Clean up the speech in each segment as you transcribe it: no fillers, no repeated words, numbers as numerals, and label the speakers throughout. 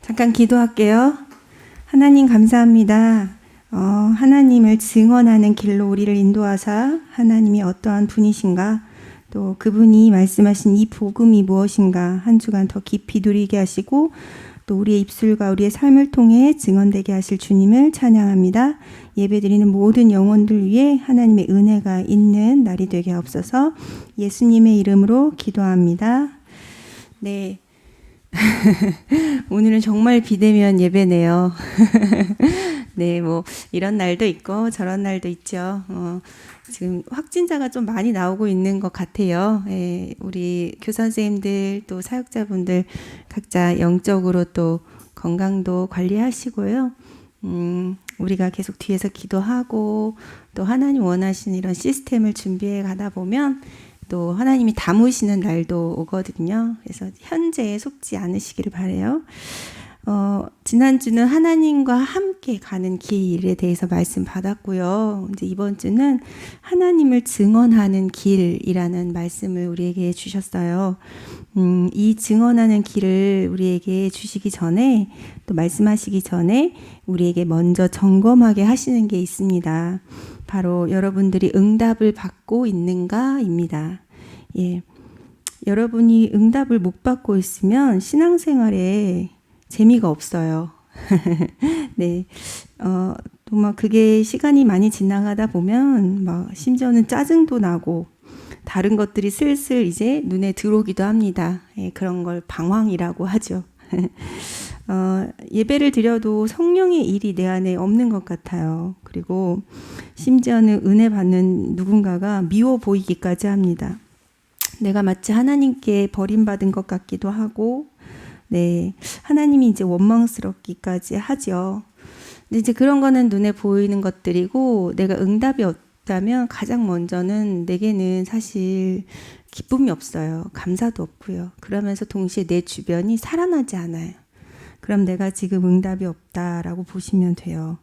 Speaker 1: 잠깐 기도할게요. 하나님 감사합니다. 하나님을 증언하는 길로 우리를 인도하사 하나님이 어떠한 분이신가, 또 그분이 말씀하신 이 복음이 무엇인가 한 주간 더 깊이 누리게 하시고 또 우리의 입술과 우리의 삶을 통해 증언되게 하실 주님을 찬양합니다. 예배드리는 모든 영혼들 위해 하나님의 은혜가 있는 날이 되게 하옵소서. 예수님의 이름으로 기도합니다. 네. 오늘은 정말 비대면 예배네요. 네, 뭐 이런 날도 있고 저런 날도 있죠. 지금 확진자가 좀 많이 나오고 있는 것 같아요. 예, 우리 교사 선생님들 또 사역자분들 각자 영적으로 또 건강도 관리하시고요. 우리가 계속 뒤에서 기도하고 또 하나님 원하시는 이런 시스템을 준비해 가다 보면 또 하나님이 담으시는 날도 오거든요. 그래서 현재에 속지 않으시기를 바라요. 지난주는 하나님과 함께 가는 길에 대해서 말씀 받았고요. 이제 이번 주는 하나님을 증언하는 길이라는 말씀을 우리에게 주셨어요. 이 증언하는 길을 우리에게 주시기 전에, 또 말씀하시기 전에 우리에게 먼저 점검하게 하시는 게 있습니다. 바로 여러분들이 응답을 받고 있는가입니다. 예. 여러분이 응답을 못 받고 있으면 신앙생활에 재미가 없어요. 네. 또 막 그게 시간이 많이 지나가다 보면 막 심지어는 짜증도 나고 다른 것들이 슬슬 이제 눈에 들어오기도 합니다. 예, 그런 걸 방황이라고 하죠. 예배를 드려도 성령의 일이 내 안에 없는 것 같아요. 그리고 심지어는 은혜 받는 누군가가 미워 보이기까지 합니다. 내가 마치 하나님께 버림받은 것 같기도 하고, 네, 하나님이 이제 원망스럽기까지 하죠. 근데 이제 그런 거는 눈에 보이는 것들이고, 내가 응답이 없다면 가장 먼저는 내게는 사실 기쁨이 없어요. 감사도 없고요. 그러면서 동시에 내 주변이 살아나지 않아요. 그럼 내가 지금 응답이 없다라고 보시면 돼요.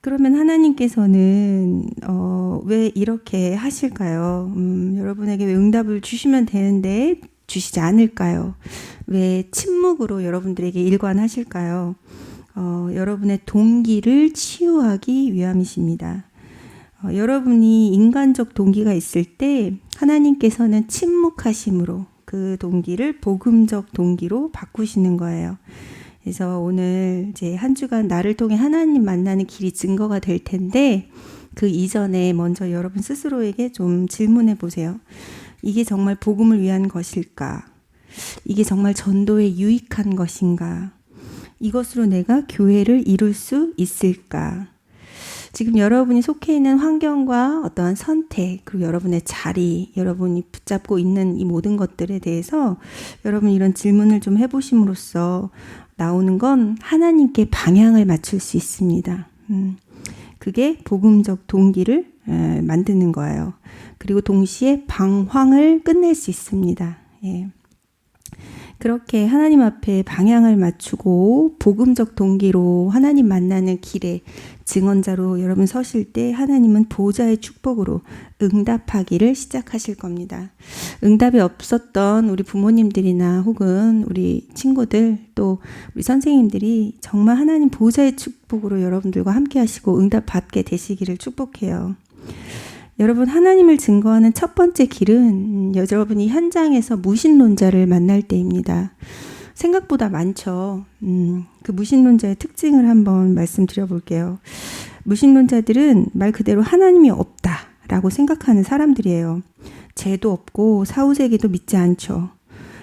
Speaker 1: 그러면 하나님께서는 왜 이렇게 하실까요? 여러분에게 왜 응답을 주시면 되는데 주시지 않을까요? 왜 침묵으로 여러분들에게 일관하실까요? 여러분의 동기를 치유하기 위함이십니다. 여러분이 인간적 동기가 있을 때 하나님께서는 침묵하심으로 그 동기를 복음적 동기로 바꾸시는 거예요. 그래서 오늘 이제 한 주간 나를 통해 하나님 만나는 길이 증거가 될 텐데, 그 이전에 먼저 여러분 스스로에게 좀 질문해 보세요. 이게 정말 복음을 위한 것일까? 이게 정말 전도에 유익한 것인가? 이것으로 내가 교회를 이룰 수 있을까? 지금 여러분이 속해 있는 환경과 어떠한 선택, 그리고 여러분의 자리, 여러분이 붙잡고 있는 이 모든 것들에 대해서 여러분 이런 질문을 좀 해보심으로써 나오는 건 하나님께 방향을 맞출 수 있습니다. 그게 복음적 동기를 만드는 거예요. 그리고 동시에 방황을 끝낼 수 있습니다. 예. 그렇게 하나님 앞에 방향을 맞추고 복음적 동기로 하나님 만나는 길에 증언자로 여러분 서실 때 하나님은 보좌의 축복으로 응답하기를 시작하실 겁니다. 응답이 없었던 우리 부모님들이나 혹은 우리 친구들 또 우리 선생님들이 정말 하나님 보좌의 축복으로 여러분들과 함께 하시고 응답 받게 되시기를 축복해요. 여러분, 하나님을 증거하는 첫 번째 길은 여러분이 현장에서 무신론자를 만날 때입니다. 생각보다 많죠. 그 무신론자의 특징을 한번 말씀드려 볼게요. 무신론자들은 말 그대로 하나님이 없다라고 생각하는 사람들이에요. 죄도 없고 사후세계도 믿지 않죠.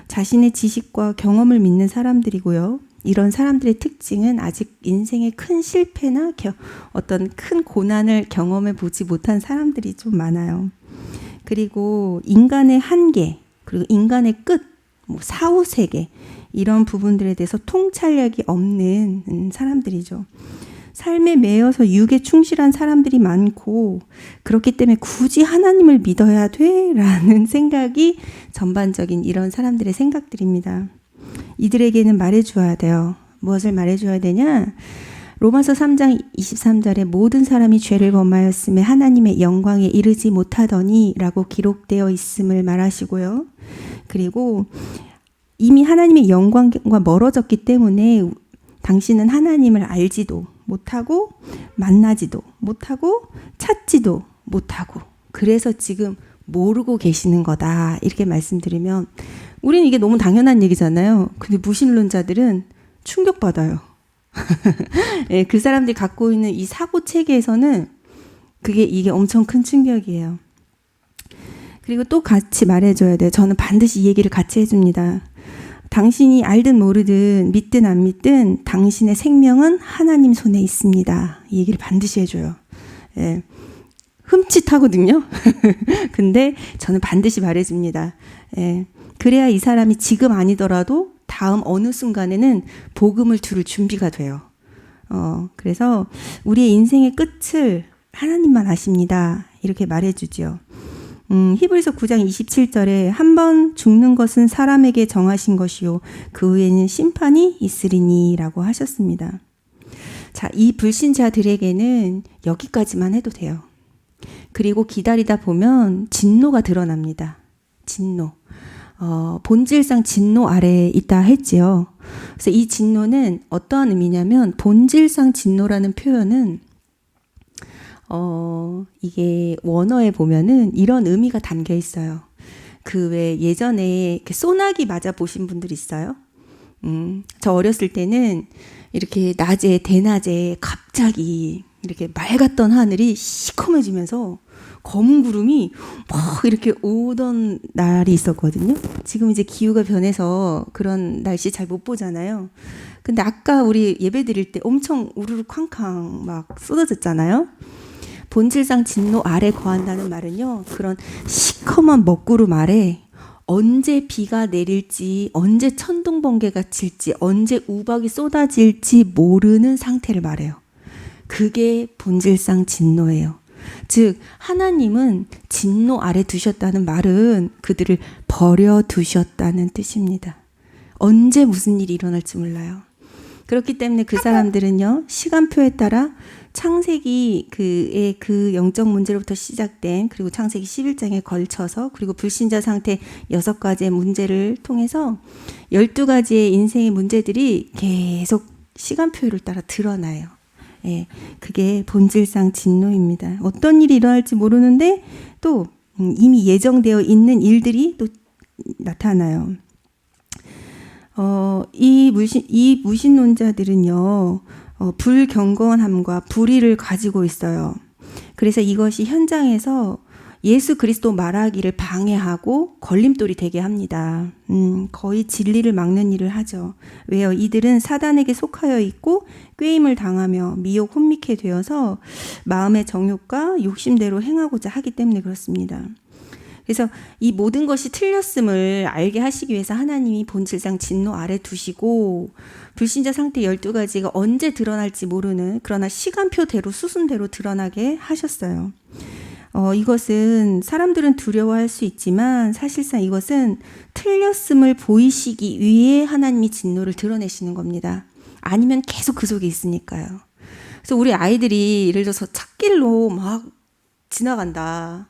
Speaker 1: 자신의 지식과 경험을 믿는 사람들이고요. 이런 사람들의 특징은 아직 인생의 큰 실패나 어떤 큰 고난을 경험해 보지 못한 사람들이 좀 많아요. 그리고 인간의 한계, 그리고 인간의 끝, 사후세계 이런 부분들에 대해서 통찰력이 없는 사람들이죠. 삶에 매여서 육에 충실한 사람들이 많고 그렇기 때문에 굳이 하나님을 믿어야 돼? 라는 생각이 전반적인 이런 사람들의 생각들입니다. 이들에게는 말해주어야 돼요. 무엇을 말해줘야 되냐? 로마서 3장 23절에 모든 사람이 죄를 범하였음에 하나님의 영광에 이르지 못하더니 라고 기록되어 있음을 말하시고요. 그리고 이미 하나님의 영광과 멀어졌기 때문에 당신은 하나님을 알지도 못하고 만나지도 못하고 찾지도 못하고 그래서 지금 모르고 계시는 거다. 이렇게 말씀드리면 우리는 이게 너무 당연한 얘기잖아요. 근데 무신론자들은 충격받아요. 예, 그 사람들이 갖고 있는 이 사고 체계에서는 이게 엄청 큰 충격이에요. 그리고 또 같이 말해줘야 돼요. 저는 반드시 이 얘기를 같이 해줍니다. 당신이 알든 모르든 믿든 안 믿든 당신의 생명은 하나님 손에 있습니다. 이 얘기를 반드시 해줘요. 예. 흠칫하거든요. 근데 저는 반드시 말해줍니다. 예. 그래야 이 사람이 지금 아니더라도 다음 어느 순간에는 복음을 들을 준비가 돼요. 그래서 우리의 인생의 끝을 하나님만 아십니다. 이렇게 말해주죠. 히브리서 9장 27절에 한 번 죽는 것은 사람에게 정하신 것이요 그 후에는 심판이 있으리니 라고 하셨습니다. 자, 이 불신자들에게는 여기까지만 해도 돼요. 그리고 기다리다 보면 진노가 드러납니다. 진노. 본질상 진노 아래에 있다 했지요. 그래서 이 진노는 어떠한 의미냐면 본질상 진노라는 표현은 이게 원어에 보면은 이런 의미가 담겨 있어요. 그 왜 예전에 이렇게 소나기 맞아 보신 분들 있어요? 저 어렸을 때는 이렇게 낮에 대낮에 갑자기 이렇게 맑았던 하늘이 시커매지면서 검은 구름이 막 이렇게 오던 날이 있었거든요. 지금 이제 기후가 변해서 그런 날씨 잘 못 보잖아요. 근데 아까 우리 예배 드릴 때 엄청 우르르 쾅쾅 막 쏟아졌잖아요. 본질상 진노 아래 거한다는 말은요. 그런 시커먼 먹구름 아래 언제 비가 내릴지, 언제 천둥 번개가 칠지, 언제 우박이 쏟아질지 모르는 상태를 말해요. 그게 본질상 진노예요. 즉 하나님은 진노 아래 두셨다는 말은 그들을 버려두셨다는 뜻입니다. 언제 무슨 일이 일어날지 몰라요. 그렇기 때문에 그 사람들은요. 시간표에 따라 창세기 그 영적 문제로부터 시작된 그리고 창세기 11장에 걸쳐서 그리고 불신자 상태 6가지의 문제를 통해서 12가지의 인생의 문제들이 계속 시간표를 따라 드러나요. 예, 그게 본질상 진노입니다. 어떤 일이 일어날지 모르는데 또 이미 예정되어 있는 일들이 또 나타나요. 이 무신론자들은요, 불경건함과 불의를 가지고 있어요. 그래서 이것이 현장에서 예수 그리스도 말하기를 방해하고 걸림돌이 되게 합니다. 거의 진리를 막는 일을 하죠. 왜요? 이들은 사단에게 속하여 있고 꾀임을 당하며 미혹 혼미케 되어서 마음의 정욕과 욕심대로 행하고자 하기 때문에 그렇습니다. 그래서 이 모든 것이 틀렸음을 알게 하시기 위해서 하나님이 본질상 진노 아래 두시고 불신자 상태 12가지가 언제 드러날지 모르는 그러나 시간표대로 수순대로 드러나게 하셨어요. 이것은 사람들은 두려워할 수 있지만 사실상 이것은 틀렸음을 보이시기 위해 하나님이 진노를 드러내시는 겁니다. 아니면 계속 그 속에 있으니까요. 그래서 우리 아이들이 예를 들어서 찻길로 막 지나간다.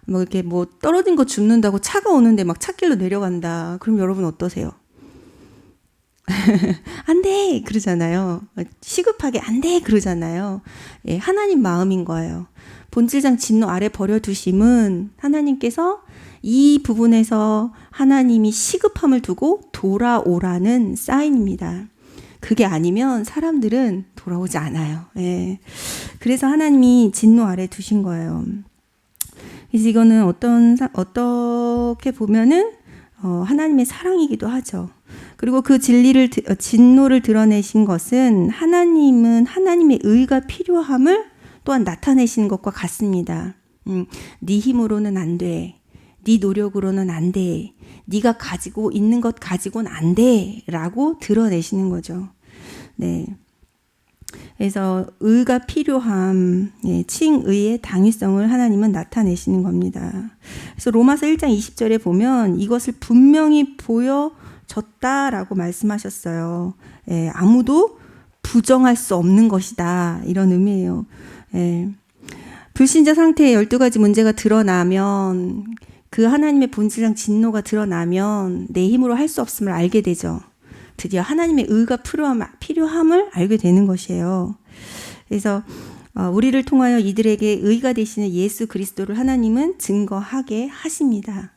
Speaker 1: 뭐 이렇게 뭐 떨어진 거 줍는다고 차가 오는데 막 찻길로 내려간다. 그럼 여러분 어떠세요? 안 돼! 그러잖아요. 시급하게 안 돼! 그러잖아요. 예, 하나님 마음인 거예요. 본질상 진노 아래 버려두심은 하나님께서 이 부분에서 하나님이 시급함을 두고 돌아오라는 사인입니다. 그게 아니면 사람들은 돌아오지 않아요. 예. 그래서 하나님이 진노 아래 두신 거예요. 그래서 이거는 어떻게 보면은 하나님의 사랑이기도 하죠. 그리고 그 진노를 드러내신 것은 하나님은 하나님의 의가 필요함을 또한 나타내시는 것과 같습니다. 네 힘으로는 안 돼. 네 노력으로는 안 돼. 네가 가지고 있는 것 가지고는 안 돼. 라고 드러내시는 거죠. 네. 그래서 의가 필요함, 칭의의 당위성을 하나님은 나타내시는 겁니다. 그래서 로마서 1장 20절에 보면 이것을 분명히 보여줬다라고 말씀하셨어요. 아무도 부정할 수 없는 것이다. 이런 의미예요. 불신자 상태의 12가지 문제가 드러나면 그 하나님의 본질상 진노가 드러나면 내 힘으로 할 수 없음을 알게 되죠. 드디어 하나님의 의가 필요함을 알게 되는 것이에요. 그래서 우리를 통하여 이들에게 의가 되시는 예수 그리스도를 하나님은 증거하게 하십니다.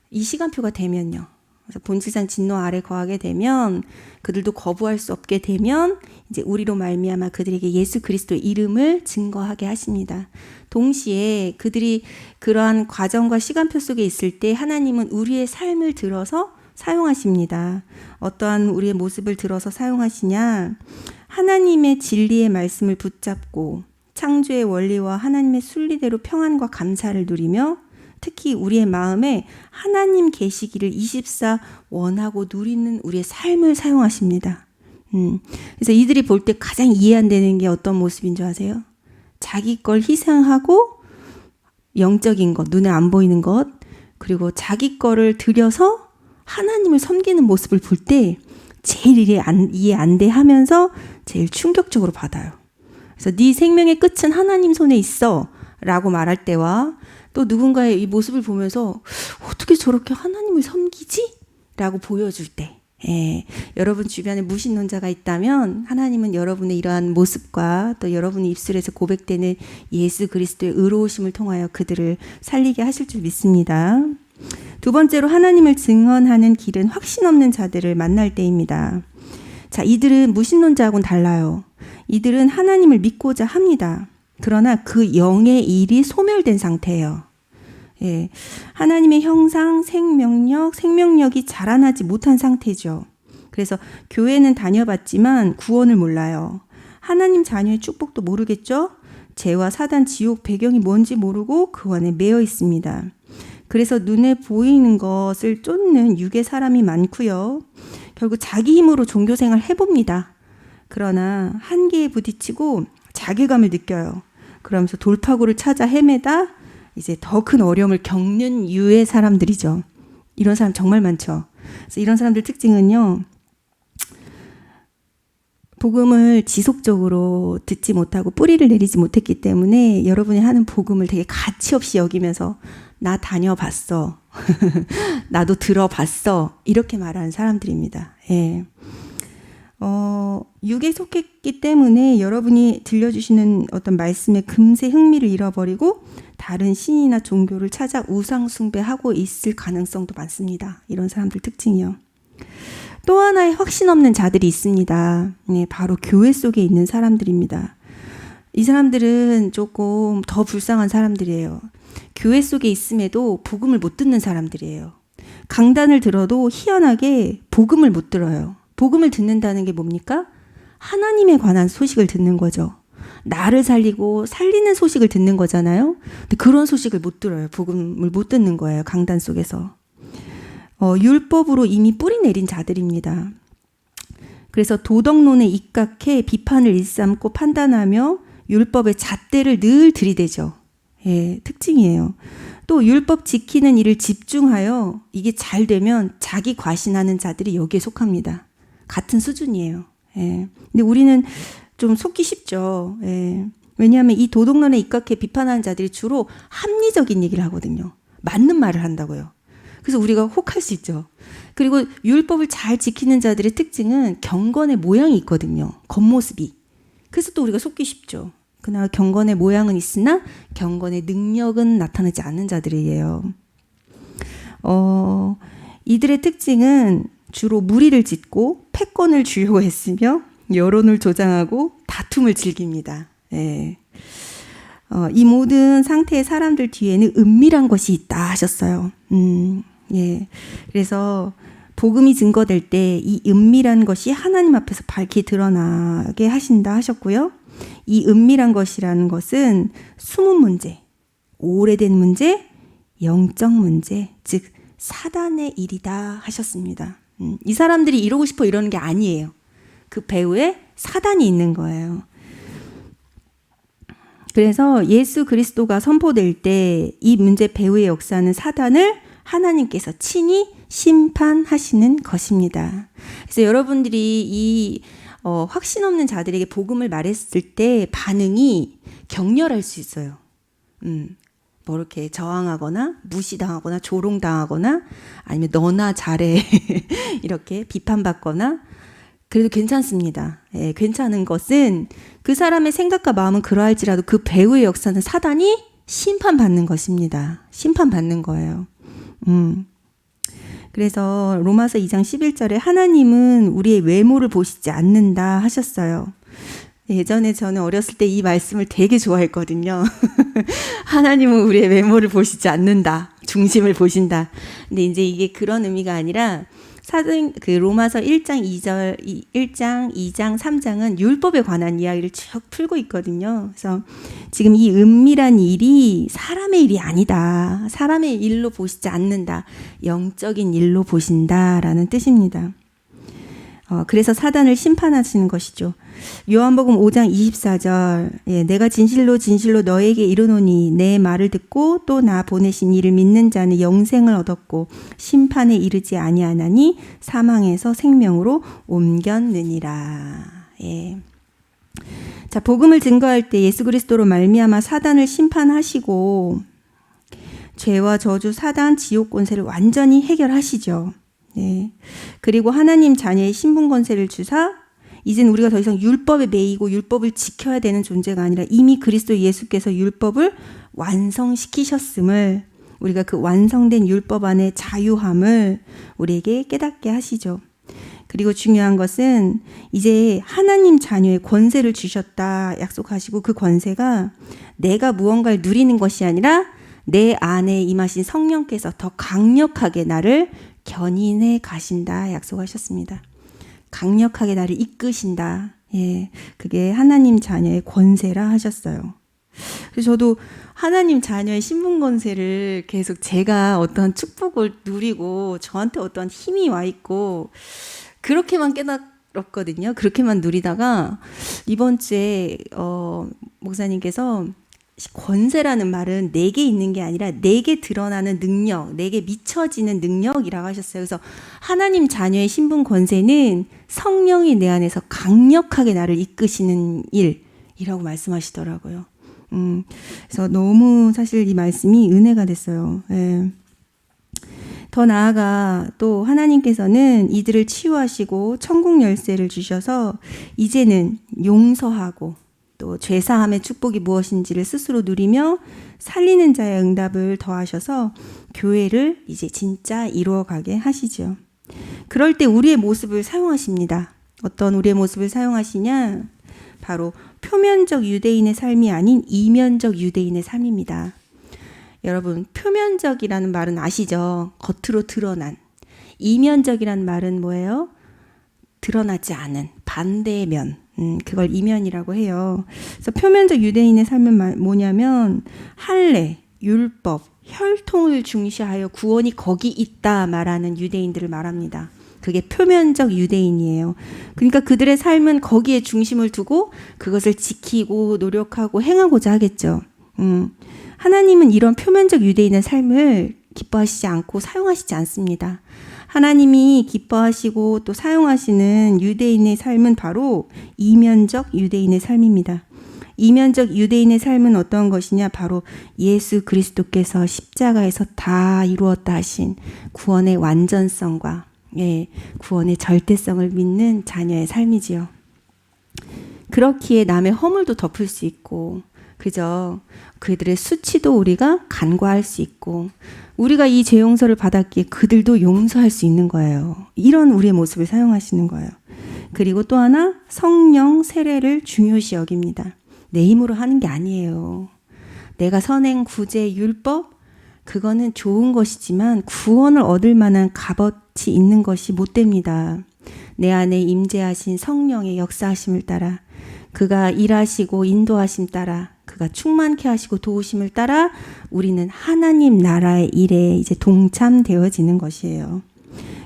Speaker 1: 이 시간표가 되면요. 그래서 본질상 진노 아래 거하게 되면 그들도 거부할 수 없게 되면 이제 우리로 말미암아 그들에게 예수 그리스도의 이름을 증거하게 하십니다. 동시에 그들이 그러한 과정과 시간표 속에 있을 때 하나님은 우리의 삶을 들어서 사용하십니다. 어떠한 우리의 모습을 들어서 사용하시냐? 하나님의 진리의 말씀을 붙잡고 창조의 원리와 하나님의 순리대로 평안과 감사를 누리며 특히 우리의 마음에 하나님 계시기를 24 원하고 누리는 우리의 삶을 사용하십니다. 그래서 이들이 볼 때 가장 이해 안 되는 게 어떤 모습인 줄 아세요? 자기 걸 희생하고 영적인 것, 눈에 안 보이는 것, 그리고 자기 거를 들여서 하나님을 섬기는 모습을 볼 때 제일 이해 안 돼 하면서 제일 충격적으로 받아요. 그래서 네 생명의 끝은 하나님 손에 있어 라고 말할 때와 또 누군가의 이 모습을 보면서 어떻게 저렇게 하나님을 섬기지? 라고 보여줄 때 여러분 주변에 무신론자가 있다면 하나님은 여러분의 이러한 모습과 또 여러분의 입술에서 고백되는 예수 그리스도의 의로우심을 통하여 그들을 살리게 하실 줄 믿습니다. 두 번째로 하나님을 증언하는 길은 확신 없는 자들을 만날 때입니다. 자, 이들은 무신론자하고는 달라요. 이들은 하나님을 믿고자 합니다. 그러나 그 영의 일이 소멸된 상태예요. 하나님의 형상, 생명력이 자라나지 못한 상태죠. 그래서 교회는 다녀봤지만 구원을 몰라요. 하나님 자녀의 축복도 모르겠죠. 죄와 사단, 지옥 배경이 뭔지 모르고 그 안에 매여 있습니다. 그래서 눈에 보이는 것을 쫓는 육의 사람이 많고요. 결국 자기 힘으로 종교생활 해봅니다. 그러나 한계에 부딪히고 자괴감을 느껴요. 그러면서 돌파구를 찾아 헤매다 이제 더 큰 어려움을 겪는 유의 사람들이죠. 이런 사람 정말 많죠. 그래서 이런 사람들 특징은요. 복음을 지속적으로 듣지 못하고 뿌리를 내리지 못했기 때문에 여러분이 하는 복음을 되게 가치 없이 여기면서 나 다녀봤어. 나도 들어봤어. 이렇게 말하는 사람들입니다. 육에 속했기 때문에 여러분이 들려주시는 어떤 말씀에 금세 흥미를 잃어버리고 다른 신이나 종교를 찾아 우상 숭배하고 있을 가능성도 많습니다. 이런 사람들 특징이요. 또 하나의 확신 없는 자들이 있습니다. 바로 교회 속에 있는 사람들입니다. 이 사람들은 조금 더 불쌍한 사람들이에요. 교회 속에 있음에도 복음을 못 듣는 사람들이에요. 강단을 들어도 희한하게 복음을 못 들어요. 복음을 듣는다는 게 뭡니까? 하나님에 관한 소식을 듣는 거죠. 나를 살리고 살리는 소식을 듣는 거잖아요. 근데 그런 소식을 못 들어요. 복음을 못 듣는 거예요. 강단 속에서. 율법으로 이미 뿌리 내린 자들입니다. 그래서 도덕론에 입각해 비판을 일삼고 판단하며 율법의 잣대를 늘 들이대죠. 특징이에요. 또 율법 지키는 일을 집중하여 이게 잘 되면 자기 과신하는 자들이 여기에 속합니다. 같은 수준이에요. 근데 우리는 좀 속기 쉽죠. 왜냐하면 이 도덕론에 입각해 비판하는 자들이 주로 합리적인 얘기를 하거든요. 맞는 말을 한다고요. 그래서 우리가 혹할 수 있죠. 그리고 율법을 잘 지키는 자들의 특징은 경건의 모양이 있거든요. 겉모습이. 그래서 또 우리가 속기 쉽죠. 그러나 경건의 모양은 있으나 경건의 능력은 나타나지 않는 자들이에요. 이들의 특징은 주로 무리를 짓고 패권을 주려고 했으며 여론을 조장하고 다툼을 즐깁니다. 이 모든 상태의 사람들 뒤에는 은밀한 것이 있다 하셨어요. 그래서 복음이 증거될 때 이 은밀한 것이 하나님 앞에서 밝히 드러나게 하신다 하셨고요. 이 은밀한 것이라는 것은 숨은 문제, 오래된 문제, 영적 문제, 즉 사단의 일이다 하셨습니다. 이 사람들이 이러고 싶어 이러는 게 아니에요. 그 배후에 사단이 있는 거예요. 그래서 예수 그리스도가 선포될 때 이 문제 배후의 역사는 사단을 하나님께서 친히 심판하시는 것입니다. 그래서 여러분들이 이 확신 없는 자들에게 복음을 말했을 때 반응이 격렬할 수 있어요. 뭐 이렇게 저항하거나 무시당하거나 조롱당하거나 아니면 너나 잘해 이렇게 비판받거나 그래도 괜찮습니다. 예, 괜찮은 것은 그 사람의 생각과 마음은 그러할지라도 그 배후의 역사는 사단이 심판받는 것입니다. 심판받는 거예요. 그래서 로마서 2장 11절에 하나님은 우리의 외모를 보시지 않는다 하셨어요. 예전에 저는 어렸을 때 이 말씀을 되게 좋아했거든요. 하나님은 우리의 외모를 보시지 않는다. 중심을 보신다. 근데 이제 이게 그런 의미가 아니라 그 로마서 1장 2장 3장은 율법에 관한 이야기를 쭉 풀고 있거든요. 그래서 지금 이 은밀한 일이 사람의 일이 아니다. 사람의 일로 보시지 않는다. 영적인 일로 보신다라는 뜻입니다. 그래서 사단을 심판하시는 것이죠. 요한복음 5장 24절 내가 진실로 진실로 너에게 이르노니 내 말을 듣고 또 나 보내신 이를 믿는 자는 영생을 얻었고 심판에 이르지 아니하나니 사망에서 생명으로 옮겼느니라. 예. 자, 복음을 증거할 때 예수 그리스도로 말미암아 사단을 심판하시고 죄와 저주, 사단, 지옥 권세를 완전히 해결하시죠. 네. 그리고 하나님 자녀의 신분 권세를 주사 이제는 우리가 더 이상 율법에 매이고 율법을 지켜야 되는 존재가 아니라 이미 그리스도 예수께서 율법을 완성시키셨음을 우리가 그 완성된 율법 안에 자유함을 우리에게 깨닫게 하시죠. 그리고 중요한 것은 이제 하나님 자녀의 권세를 주셨다 약속하시고 그 권세가 내가 무언가를 누리는 것이 아니라 내 안에 임하신 성령께서 더 강력하게 나를 견인해 가신다 약속하셨습니다. 강력하게 나를 이끄신다. 예, 그게 하나님 자녀의 권세라 하셨어요. 그래서 저도 하나님 자녀의 신분 권세를 계속 제가 어떤 축복을 누리고 저한테 어떤 힘이 와 있고 그렇게만 깨달았거든요. 그렇게만 누리다가 이번 주에 목사님께서 권세라는 말은 내게 있는 게 아니라 내게 드러나는 능력, 내게 미쳐지는 능력이라고 하셨어요. 그래서 하나님 자녀의 신분 권세는 성령이 내 안에서 강력하게 나를 이끄시는 일이라고 말씀하시더라고요. 그래서 너무 사실 이 말씀이 은혜가 됐어요. 예. 더 나아가 또 하나님께서는 이들을 치유하시고 천국 열쇠를 주셔서 이제는 용서하고 또 죄사함의 축복이 무엇인지를 스스로 누리며 살리는 자의 응답을 더하셔서 교회를 이제 진짜 이루어가게 하시죠. 그럴 때 우리의 모습을 사용하십니다. 어떤 우리의 모습을 사용하시냐? 바로 표면적 유대인의 삶이 아닌 이면적 유대인의 삶입니다. 여러분, 표면적이라는 말은 아시죠? 겉으로 드러난. 이면적이라는 말은 뭐예요? 드러나지 않은 반대의 면. 그걸 이면이라고 해요. 그래서 표면적 유대인의 삶은 뭐냐면 할례, 율법, 혈통을 중시하여 구원이 거기 있다 말하는 유대인들을 말합니다. 그게 표면적 유대인이에요. 그러니까 그들의 삶은 거기에 중심을 두고 그것을 지키고 노력하고 행하고자 하겠죠. 하나님은 이런 표면적 유대인의 삶을 기뻐하시지 않고 사용하시지 않습니다. 하나님이 기뻐하시고 또 사용하시는 유대인의 삶은 바로 이면적 유대인의 삶입니다. 이면적 유대인의 삶은 어떤 것이냐? 바로 예수 그리스도께서 십자가에서 다 이루었다 하신 구원의 완전성과 구원의 절대성을 믿는 자녀의 삶이지요. 그렇기에 남의 허물도 덮을 수 있고 그저 그들의 수치도 우리가 간과할 수 있고 우리가 이 죄 용서를 받았기에 그들도 용서할 수 있는 거예요. 이런 우리의 모습을 사용하시는 거예요. 그리고 또 하나 성령 세례를 중요시 여깁니다. 내 힘으로 하는 게 아니에요. 내가 선행 구제 율법 그거는 좋은 것이지만 구원을 얻을 만한 값어치 있는 것이 못 됩니다. 내 안에 임재하신 성령의 역사하심을 따라 그가 일하시고 인도하심 따라 그가 충만케 하시고 도우심을 따라 우리는 하나님 나라의 일에 이제 동참되어지는 것이에요.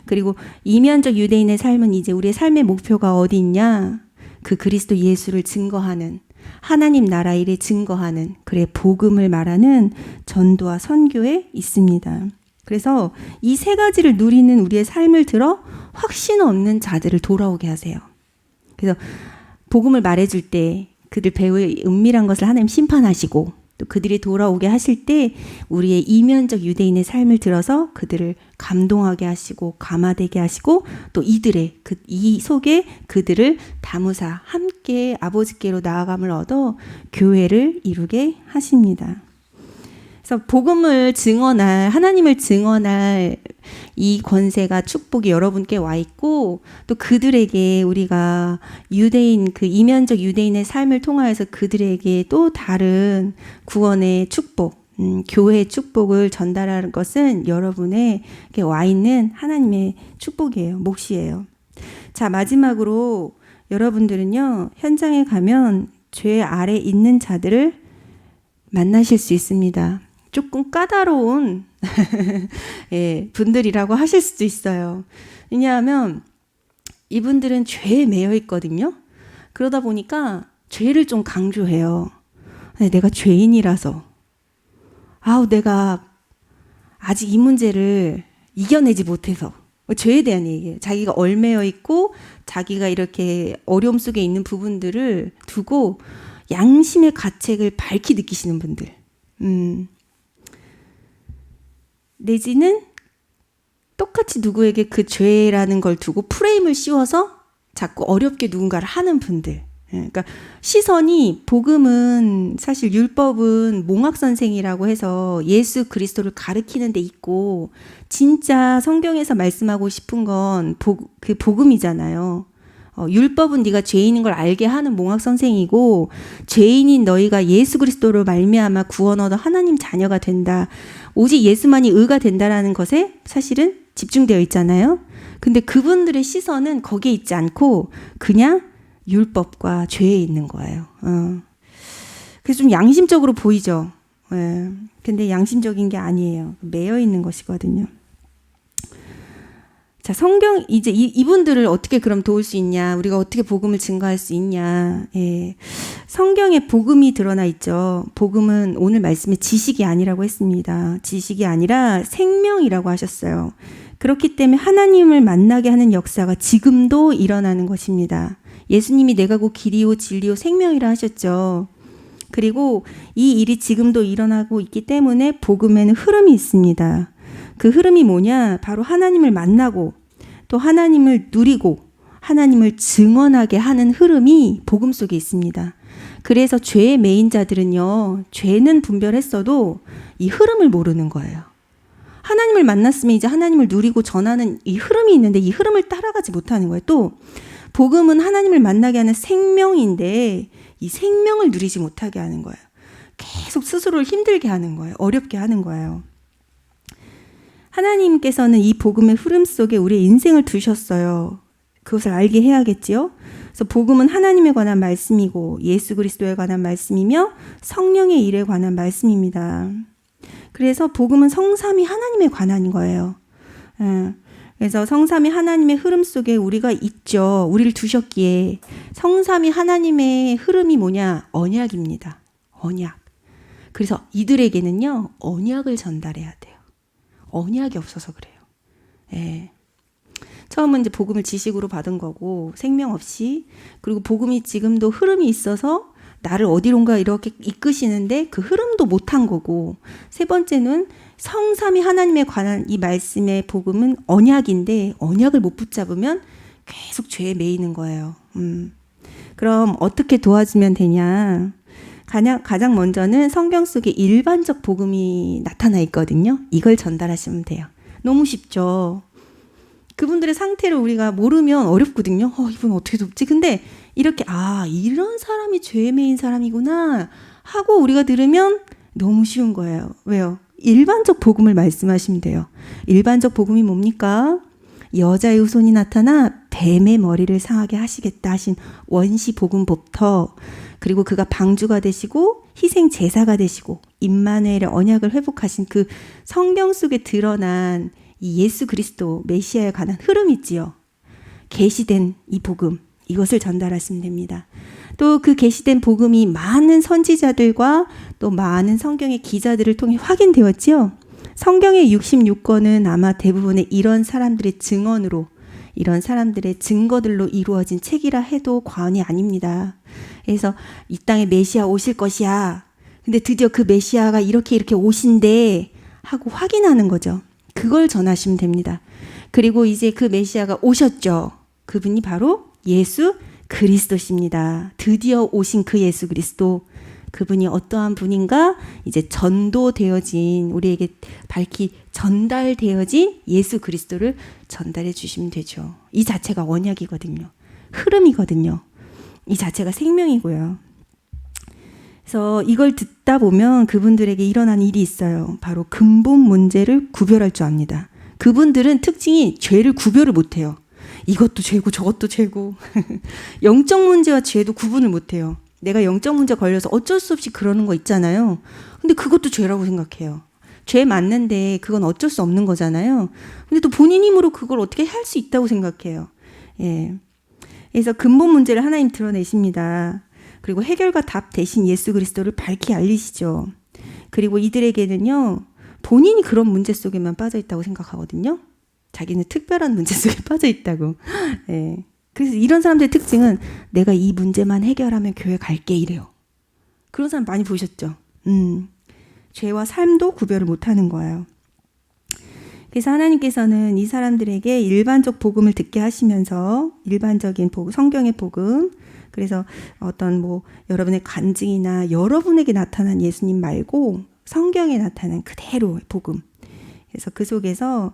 Speaker 1: 그리고 이면적 유대인의 삶은 이제 우리의 삶의 목표가 어디 있냐? 그 그리스도 예수를 증거하는 하나님 나라 일에 증거하는 그의 복음을 말하는 전도와 선교에 있습니다. 그래서 이 세 가지를 누리는 우리의 삶을 들어 확신 없는 자들을 돌아오게 하세요. 그래서 복음을 말해줄 때 그들 배후의 은밀한 것을 하나님 심판하시고 또 그들이 돌아오게 하실 때 우리의 이면적 유대인의 삶을 들어서 그들을 감동하게 하시고 감화되게 하시고 또 이들의 이 속에 그들을 다무사 함께 아버지께로 나아감을 얻어 교회를 이루게 하십니다. 그래서 복음을 증언할, 하나님을 증언할 이 권세가 축복이 여러분께 와 있고 또 그들에게 우리가 유대인, 그 이면적 유대인의 삶을 통하여서 그들에게 또 다른 구원의 축복, 교회의 축복을 전달하는 것은 여러분에게 와 있는 하나님의 축복이에요. 몫이에요. 자, 마지막으로 여러분들은요, 현장에 가면 죄 아래 있는 자들을 만나실 수 있습니다. 조금 까다로운 예, 분들이라고 하실 수도 있어요. 왜냐하면 이분들은 죄에 매여 있거든요. 그러다 보니까 죄를 좀 강조해요. 내가 죄인이라서 내가 아직 이 문제를 이겨내지 못해서 죄에 대한 얘기예요. 자기가 얽매여 있고 자기가 이렇게 어려움 속에 있는 부분들을 두고 양심의 가책을 밝히 느끼시는 분들. 내지는 똑같이 누구에게 그 죄라는 걸 두고 프레임을 씌워서 자꾸 어렵게 누군가를 하는 분들. 그러니까 시선이, 복음은 사실 율법은 몽학선생이라고 해서 예수 그리스도를 가리키는 데 있고 진짜 성경에서 말씀하고 싶은 건 그 복음이잖아요. 율법은 네가 죄인인 걸 알게 하는 몽학선생이고 죄인인 너희가 예수 그리스도로 말미암아 구원 얻어 하나님 자녀가 된다. 오직 예수만이 의가 된다라는 것에 사실은 집중되어 있잖아요. 근데 그분들의 시선은 거기에 있지 않고 그냥 율법과 죄에 있는 거예요. 그래서 좀 양심적으로 보이죠. 예. 근데 양심적인 게 아니에요. 매여 있는 것이거든요. 자, 성경, 이제 이분들을 어떻게 그럼 도울 수 있냐? 우리가 어떻게 복음을 증거할 수 있냐? 예. 성경에 복음이 드러나 있죠. 복음은 오늘 말씀에 지식이 아니라고 했습니다. 지식이 아니라 생명이라고 하셨어요. 그렇기 때문에 하나님을 만나게 하는 역사가 지금도 일어나는 것입니다. 예수님이 내가 곧 길이요 진리요 생명이라 하셨죠. 그리고 이 일이 지금도 일어나고 있기 때문에 복음에는 흐름이 있습니다. 그 흐름이 뭐냐? 바로 하나님을 만나고 또 하나님을 누리고 하나님을 증언하게 하는 흐름이 복음 속에 있습니다. 그래서 죄의 매인 자들은요, 죄는 분별했어도 이 흐름을 모르는 거예요. 하나님을 만났으면 이제 하나님을 누리고 전하는 이 흐름이 있는데 이 흐름을 따라가지 못하는 거예요. 또 복음은 하나님을 만나게 하는 생명인데 이 생명을 누리지 못하게 하는 거예요. 계속 스스로를 힘들게 하는 거예요. 어렵게 하는 거예요. 하나님께서는 이 복음의 흐름 속에 우리의 인생을 두셨어요. 그것을 알게 해야겠지요. 그래서 복음은 하나님에 관한 말씀이고 예수 그리스도에 관한 말씀이며 성령의 일에 관한 말씀입니다. 그래서 복음은 성삼위 하나님에 관한 거예요. 그래서 성삼위 하나님의 흐름 속에 우리가 있죠. 우리를 두셨기에 성삼위 하나님의 흐름이 뭐냐? 언약입니다. 언약. 그래서 이들에게는요, 언약을 전달해야 돼요. 언약이 없어서 그래요. 예. 처음은 이제 복음을 지식으로 받은 거고 생명 없이, 그리고 복음이 지금도 흐름이 있어서 나를 어디론가 이렇게 이끄시는데 그 흐름도 못한 거고, 세 번째는 성삼위 하나님에 관한 이 말씀의 복음은 언약인데 언약을 못 붙잡으면 계속 죄에 매이는 거예요. 그럼 어떻게 도와주면 되냐? 가장 먼저는 성경 속에 일반적 복음이 나타나 있거든요. 이걸 전달하시면 돼요. 너무 쉽죠. 그분들의 상태를 우리가 모르면 어렵거든요. 이분 어떻게 돕지? 근데 이렇게 이런 사람이 죄에 매인 사람이구나 하고 우리가 들으면 너무 쉬운 거예요. 왜요? 일반적 복음을 말씀하시면 돼요. 일반적 복음이 뭡니까? 여자의 후손이 나타나 뱀의 머리를 상하게 하시겠다 하신 원시 복음부터, 그리고 그가 방주가 되시고 희생 제사가 되시고 임마누엘의 언약을 회복하신 그 성경 속에 드러난 이 예수 그리스도 메시아에 관한 흐름이 있지요. 계시된 이 복음, 이것을 전달하시면 됩니다. 또 그 계시된 복음이 많은 선지자들과 또 많은 성경의 기자들을 통해 확인되었지요. 성경의 66권은 아마 대부분의 이런 사람들의 증언으로, 이런 사람들의 증거들로 이루어진 책이라 해도 과언이 아닙니다. 그래서 이 땅에 메시아 오실 것이야. 근데 드디어 그 메시아가 이렇게 오신대 하고 확인하는 거죠. 그걸 전하시면 됩니다. 그리고 이제 그 메시아가 오셨죠. 그분이 바로 예수 그리스도십니다. 드디어 오신 그 예수 그리스도. 그분이 어떠한 분인가? 이제 전도되어진, 우리에게 밝히 전달되어진 예수 그리스도를 전달해 주시면 되죠. 이 자체가 언약이거든요. 흐름이거든요. 이 자체가 생명이고요. 그래서 이걸 듣다 보면 그분들에게 일어난 일이 있어요. 바로 근본 문제를 구별할 줄 압니다. 그분들은 특징이 죄를 구별을 못해요. 이것도 죄고 저것도 죄고 영적 문제와 죄도 구분을 못해요. 내가 영적 문제 걸려서 어쩔 수 없이 그러는 거 있잖아요. 근데 그것도 죄라고 생각해요. 죄 맞는데 그건 어쩔 수 없는 거잖아요. 근데 또 본인 힘으로 그걸 어떻게 할 수 있다고 생각해요. 예. 그래서 근본 문제를 하나님 드러내십니다. 그리고 해결과 답 대신 예수 그리스도를 밝히 알리시죠. 그리고 이들에게는요, 본인이 그런 문제 속에만 빠져 있다고 생각하거든요. 자기는 특별한 문제 속에 빠져 있다고. 예. 그래서 이런 사람들의 특징은 내가 이 문제만 해결하면 교회 갈게 이래요. 그런 사람 많이 보셨죠? 죄와 삶도 구별을 못하는 거예요. 그래서 하나님께서는 이 사람들에게 일반적 복음을 듣게 하시면서 일반적인 복음, 성경의 복음, 그래서 어떤 여러분의 간증이나 여러분에게 나타난 예수님 말고 성경에 나타난 그대로의 복음. 그래서 그 속에서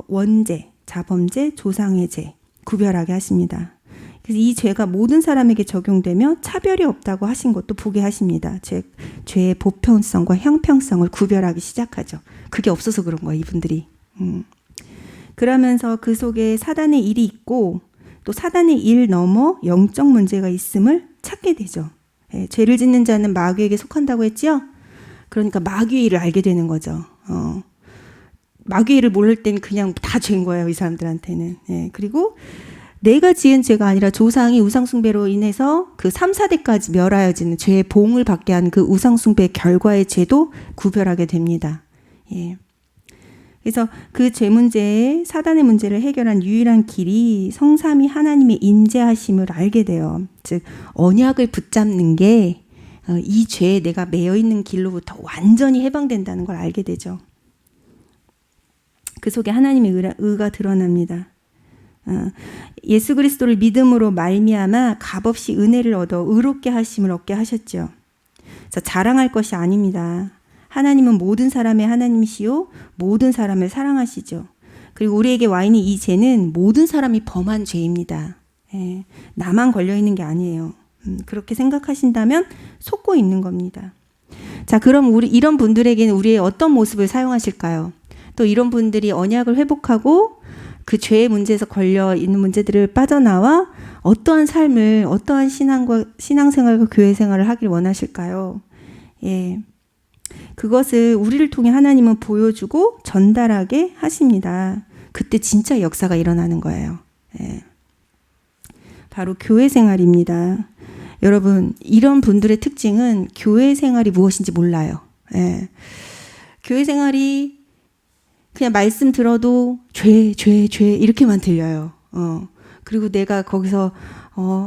Speaker 1: 원죄, 자범죄, 조상의 죄 구별하게 하십니다. 그래서 이 죄가 모든 사람에게 적용되며 차별이 없다고 하신 것도 보게 하십니다. 죄의 보편성과 형평성을 구별하기 시작하죠. 그게 없어서 그런 거예요, 이분들이. 그러면서 그 속에 사단의 일이 있고 또 사단의 일 넘어 영적 문제가 있음을 찾게 되죠. 예, 죄를 짓는 자는 마귀에게 속한다고 했죠? 그러니까 마귀의 일을 알게 되는 거죠. 마귀의 일을 모를 때는 그냥 다 죄인 거예요, 이 사람들한테는. 예, 그리고 내가 지은 죄가 아니라 조상이 우상숭배로 인해서 그 3, 4대까지 멸하여지는 죄의 보응을 받게 한 그 우상숭배의 결과의 죄도 구별하게 됩니다. 예. 그래서 그 죄 문제에 사단의 문제를 해결한 유일한 길이 성삼위 하나님의 인재하심을 알게 돼요. 즉 언약을 붙잡는 게 이 죄에 내가 매여 있는 길로부터 완전히 해방된다는 걸 알게 되죠. 그 속에 하나님의 의가 드러납니다. 예수 그리스도를 믿음으로 말미암아 값없이 은혜를 얻어 의롭게 하심을 얻게 하셨죠. 그래서 자랑할 것이 아닙니다. 하나님은 모든 사람의 하나님이시요 모든 사람을 사랑하시죠. 그리고 우리에게 와 있는 이 죄는 모든 사람이 범한 죄입니다. 예, 나만 걸려 있는 게 아니에요. 그렇게 생각하신다면 속고 있는 겁니다. 자, 그럼 이런 분들에게는 우리의 어떤 모습을 사용하실까요? 또 이런 분들이 언약을 회복하고 그 죄의 문제에서 걸려 있는 문제들을 빠져나와 어떠한 삶을, 어떠한 신앙생활과 교회 생활을 하길 원하실까요? 예. 그것을 우리를 통해 하나님은 보여주고 전달하게 하십니다. 그때 진짜 역사가 일어나는 거예요. 예. 바로 교회 생활입니다. 여러분, 이런 분들의 특징은 교회 생활이 무엇인지 몰라요. 예. 교회 생활이 그냥 말씀 들어도 죄 이렇게만 들려요. 그리고 내가 거기서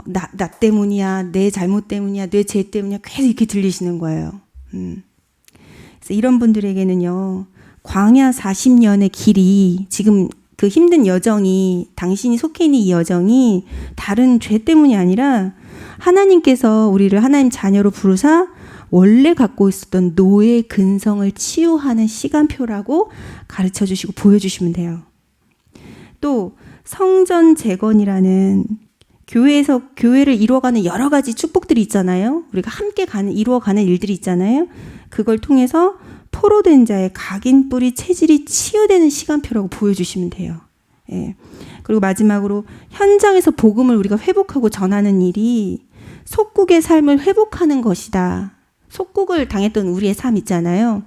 Speaker 1: 나 때문이야, 내 잘못 때문이야, 내 죄 때문이야 계속 이렇게 들리시는 거예요. 그래서 이런 분들에게는요, 광야 40년의 길이 지금 그 힘든 여정이 당신이 속해 있는 이 여정이 다른 죄 때문이 아니라 하나님께서 우리를 하나님 자녀로 부르사 원래 갖고 있었던 노예 근성을 치유하는 시간표라고 가르쳐 주시고 보여주시면 돼요. 또 성전 재건이라는 교회를 이루어가는 여러 가지 축복들이 있잖아요. 우리가 함께 이루어가는 일들이 있잖아요. 그걸 통해서 포로된 자의 각인 뿌리 체질이 치유되는 시간표라고 보여주시면 돼요. 예. 그리고 마지막으로 현장에서 복음을 우리가 회복하고 전하는 일이 속국의 삶을 회복하는 것이다. 속국을 당했던 우리의 삶 있잖아요.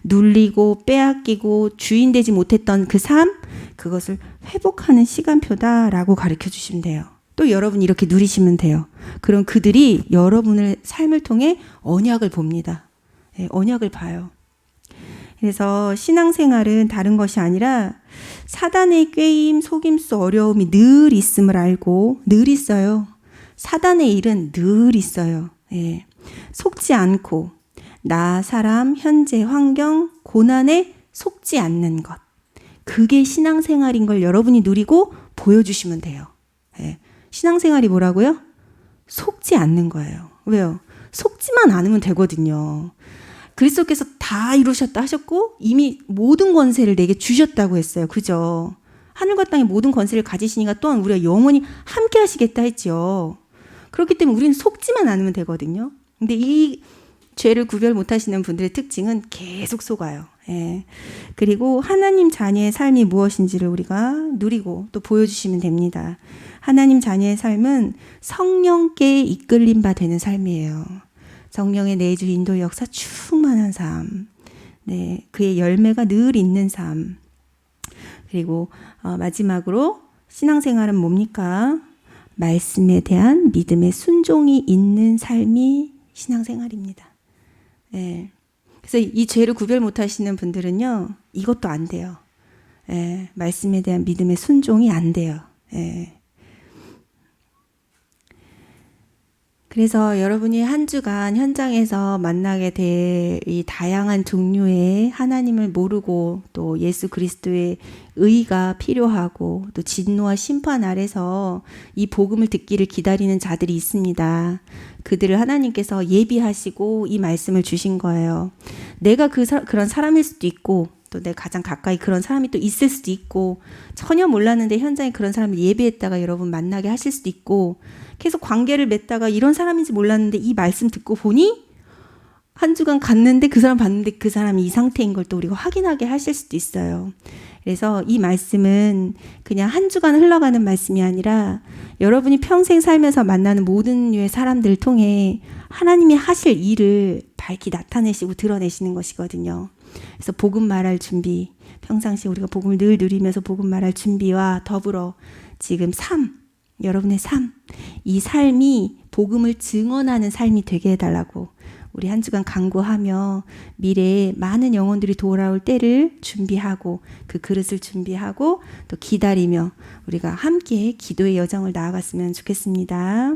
Speaker 1: 눌리고 빼앗기고 주인 되지 못했던 그 삶, 그것을 회복하는 시간표다라고 가르쳐 주시면 돼요. 또 여러분이 이렇게 누리시면 돼요. 그럼 그들이 여러분의 삶을 통해 언약을 봅니다. 네, 언약을 봐요. 그래서 신앙생활은 다른 것이 아니라 사단의 꾀임, 속임수, 어려움이 늘 있음을 알고 늘 있어요. 사단의 일은 늘 있어요. 네. 속지 않고 나, 사람, 현재, 환경, 고난에 속지 않는 것. 그게 신앙생활인 걸 여러분이 누리고 보여주시면 돼요. 예. 신앙생활이 뭐라고요? 속지 않는 거예요. 왜요? 속지만 않으면 되거든요. 그리스도께서 다 이루셨다 하셨고 이미 모든 권세를 내게 주셨다고 했어요. 그죠? 하늘과 땅의 모든 권세를 가지시니까 또한 우리가 영원히 함께 하시겠다 했죠. 그렇기 때문에 우리는 속지만 않으면 되거든요. 근데 이 죄를 구별 못하시는 분들의 특징은 계속 속아요. 예. 그리고 하나님 자녀의 삶이 무엇인지를 우리가 누리고 또 보여주시면 됩니다. 하나님 자녀의 삶은 성령께 이끌림 바 되는 삶이에요. 성령의 내주 인도 역사 충만한 삶. 네, 그의 열매가 늘 있는 삶. 그리고 마지막으로 신앙생활은 뭡니까? 말씀에 대한 믿음의 순종이 있는 삶이 신앙생활입니다. 네. 그래서 이 죄를 구별 못하시는 분들은요, 이것도 안 돼요. 예, 말씀에 대한 믿음의 순종이 안 돼요. 예. 그래서 여러분이 한 주간 현장에서 만나게 될 이 다양한 종류의 하나님을 모르고 또 예수 그리스도의 의가 필요하고 또 진노와 심판 아래서 이 복음을 듣기를 기다리는 자들이 있습니다. 그들을 하나님께서 예비하시고 이 말씀을 주신 거예요. 내가 그런 사람일 수도 있고 또 내 가장 가까이 그런 사람이 또 있을 수도 있고 전혀 몰랐는데 현장에 그런 사람을 예비했다가 여러분 만나게 하실 수도 있고 계속 관계를 맺다가 이런 사람인지 몰랐는데 이 말씀 듣고 보니 한 주간 갔는데 그 사람 봤는데 그 사람이 이 상태인 걸 또 우리가 확인하게 하실 수도 있어요. 그래서 이 말씀은 그냥 한 주간 흘러가는 말씀이 아니라 여러분이 평생 살면서 만나는 모든 류의 사람들을 통해 하나님이 하실 일을 밝히 나타내시고 드러내시는 것이거든요. 그래서 복음 말할 준비, 평상시에 우리가 복음을 늘 누리면서 복음 말할 준비와 더불어 지금 여러분의 삶, 이 삶이 복음을 증언하는 삶이 되게 해달라고 우리 한 주간 간구하며 미래에 많은 영혼들이 돌아올 때를 준비하고 그 그릇을 준비하고 또 기다리며 우리가 함께 기도의 여정을 나아갔으면 좋겠습니다.